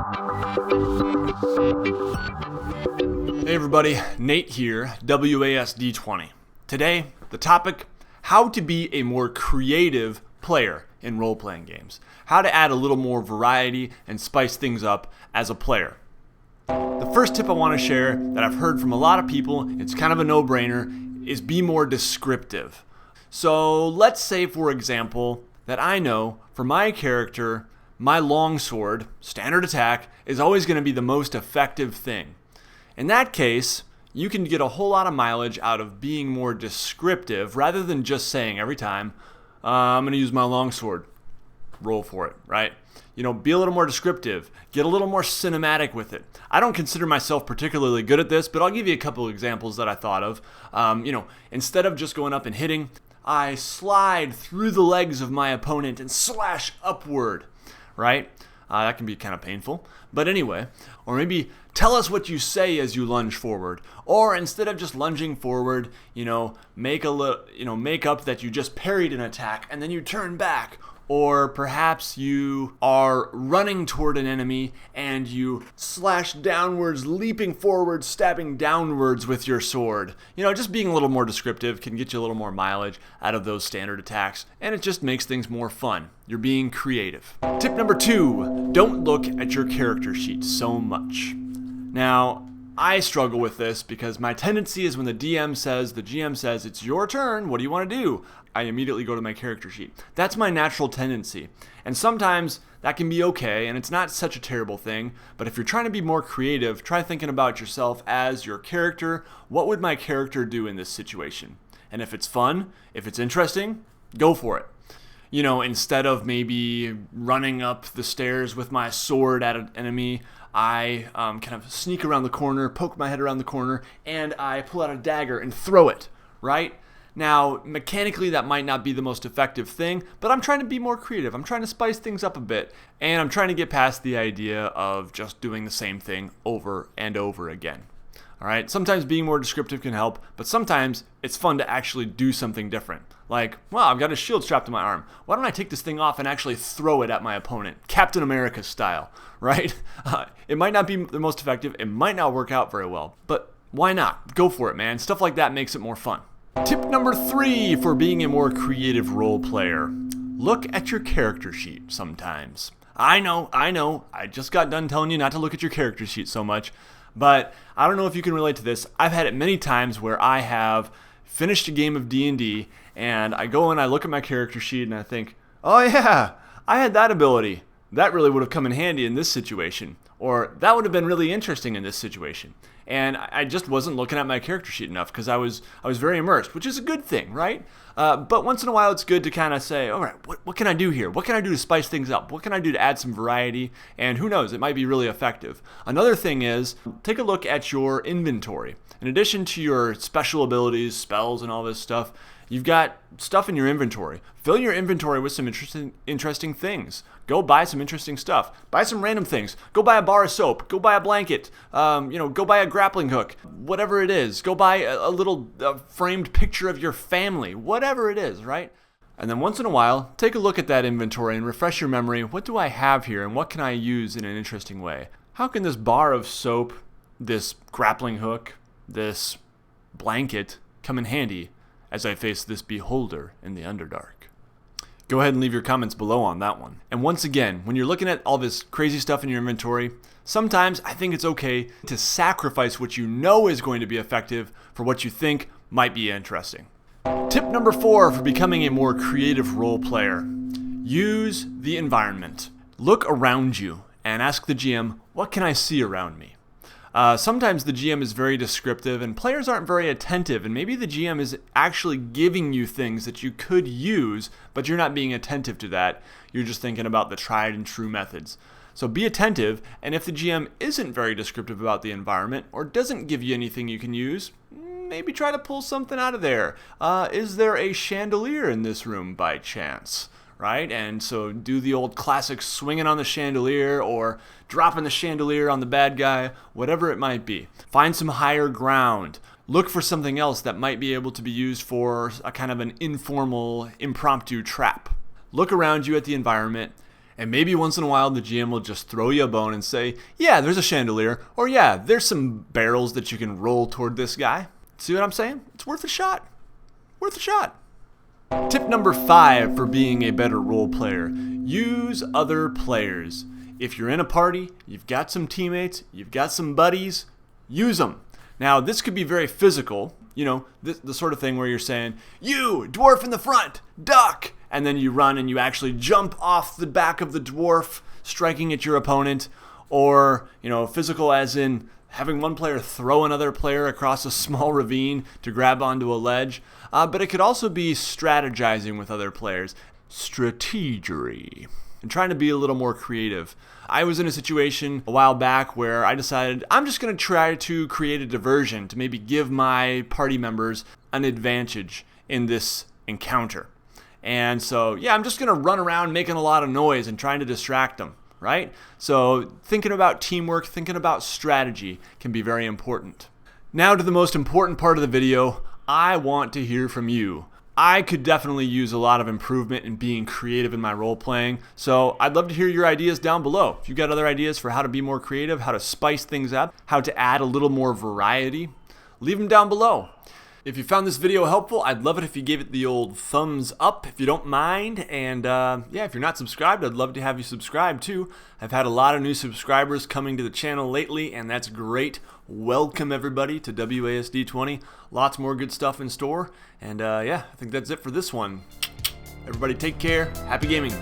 Hey everybody, Nate here, WASD20. Today, the topic, how to be a more creative player in role-playing games. How to add a little more variety and spice things up as a player. The first tip I want to share that I've heard from a lot of people, it's kind of a no-brainer, is be more descriptive. So let's say, for example, that I know for my character, my longsword, standard attack, is always going to be the most effective thing. In that case, you can get a whole lot of mileage out of being more descriptive rather than just saying every time, I'm going to use my longsword. Roll for it, right? Be a little more descriptive. Get a little more cinematic with it. I don't consider myself particularly good at this, but I'll give you a couple of examples that I thought of. Instead of just going up and hitting, I slide through the legs of my opponent and slash upward, right? That can be kind of painful. But anyway, or maybe tell us what you say as you lunge forward. Or instead of just lunging forward, make up that you just parried an attack and then you turn back. Or perhaps you are running toward an enemy and you slash downwards, leaping forward, stabbing downwards with your sword. Just being a little more descriptive can get you a little more mileage out of those standard attacks, and it just makes things more fun. You're being creative. Tip number 2, don't look at your character sheet so much. Now, I struggle with this because my tendency is when the GM says, it's your turn, what do you want to do? I immediately go to my character sheet. That's my natural tendency. And sometimes that can be okay, and it's not such a terrible thing, but if you're trying to be more creative, try thinking about yourself as your character. What would my character do in this situation? And if it's fun, if it's interesting, go for it. Instead of maybe running up the stairs with my sword at an enemy, I kind of sneak around the corner, poke my head around the corner, and I pull out a dagger and throw it, right? Now, mechanically, that might not be the most effective thing, but I'm trying to be more creative. I'm trying to spice things up a bit, and I'm trying to get past the idea of just doing the same thing over and over again. All right? Sometimes being more descriptive can help, but sometimes it's fun to actually do something different. Like, well, I've got a shield strapped to my arm. Why don't I take this thing off and actually throw it at my opponent, Captain America style, right? It might not be the most effective. It might not work out very well, but why not? Go for it, man. Stuff like that makes it more fun. Tip number 3 for being a more creative role player. Look at your character sheet sometimes. I know. I just got done telling you not to look at your character sheet so much, but I don't know if you can relate to this. I've had it many times where I have finished a game of D&D and I go and I look at my character sheet and I think, oh yeah, I had that ability. That really would have come in handy in this situation. Or that would have been really interesting in this situation. And I just wasn't looking at my character sheet enough because I was very immersed, which is a good thing, right? But once in a while, it's good to kind of say, all right, what can I do here? What can I do to spice things up? What can I do to add some variety? And who knows, it might be really effective. Another thing is, take a look at your inventory. In addition to your special abilities, spells, and all this stuff, you've got stuff in your inventory. Fill your inventory with some interesting things. Go buy some interesting stuff. Buy some random things. Go buy a bar of soap. Go buy a blanket. Go buy a grappling hook. Whatever it is. Go buy a little framed picture of your family. Whatever it is, right? And then once in a while, take a look at that inventory and refresh your memory. What do I have here and what can I use in an interesting way? How can this bar of soap, this grappling hook, this blanket come in handy as I face this beholder in the Underdark? Go ahead and leave your comments below on that one. And once again, when you're looking at all this crazy stuff in your inventory, sometimes I think it's okay to sacrifice what you know is going to be effective for what you think might be interesting. Tip number 4 for becoming a more creative role player. Use the environment. Look around you and ask the GM, what can I see around me? Sometimes the GM is very descriptive and players aren't very attentive, and maybe the GM is actually giving you things that you could use, but you're not being attentive to that. You're just thinking about the tried and true methods. So be attentive, and if the GM isn't very descriptive about the environment or doesn't give you anything you can use, maybe try to pull something out of there. Is there a chandelier in this room by chance? Right? And so do the old classic swinging on the chandelier or dropping the chandelier on the bad guy, whatever it might be. Find some higher ground. Look for something else that might be able to be used for a kind of an informal, impromptu trap. Look around you at the environment And maybe once in a while the GM will just throw you a bone and say, yeah, there's a chandelier, or yeah, there's some barrels that you can roll toward this guy. See what I'm saying? It's worth a shot. Worth a shot. Tip number 5 for being a better role player: use other players. If you're in a party, you've got some teammates, you've got some buddies, use them. Now, this could be very physical, you know, the sort of thing where you're saying, you, dwarf in the front, duck, and then you run and you actually jump off the back of the dwarf, striking at your opponent, or, you know, physical as in having one player throw another player across a small ravine to grab onto a ledge. But it could also be strategizing with other players. Strategery. And trying to be a little more creative. I was in a situation a while back where I decided I'm just going to try to create a diversion to maybe give my party members an advantage in this encounter. And so, yeah, I'm just going to run around making a lot of noise and trying to distract them, right? So thinking about teamwork, thinking about strategy can be very important. Now to the most important part of the video. I want to hear from you. I could definitely use a lot of improvement in being creative in my role playing, so I'd love to hear your ideas down below. If you've got other ideas for how to be more creative, how to spice things up, how to add a little more variety, leave them down below. If you found this video helpful, I'd love it if you gave it the old thumbs up if you don't mind. And yeah, if you're not subscribed, I'd love to have you subscribe too. I've had a lot of new subscribers coming to the channel lately, and that's great. Welcome everybody to WASD 20. Lots more good stuff in store. And yeah, I think that's it for this one. Everybody take care. Happy gaming.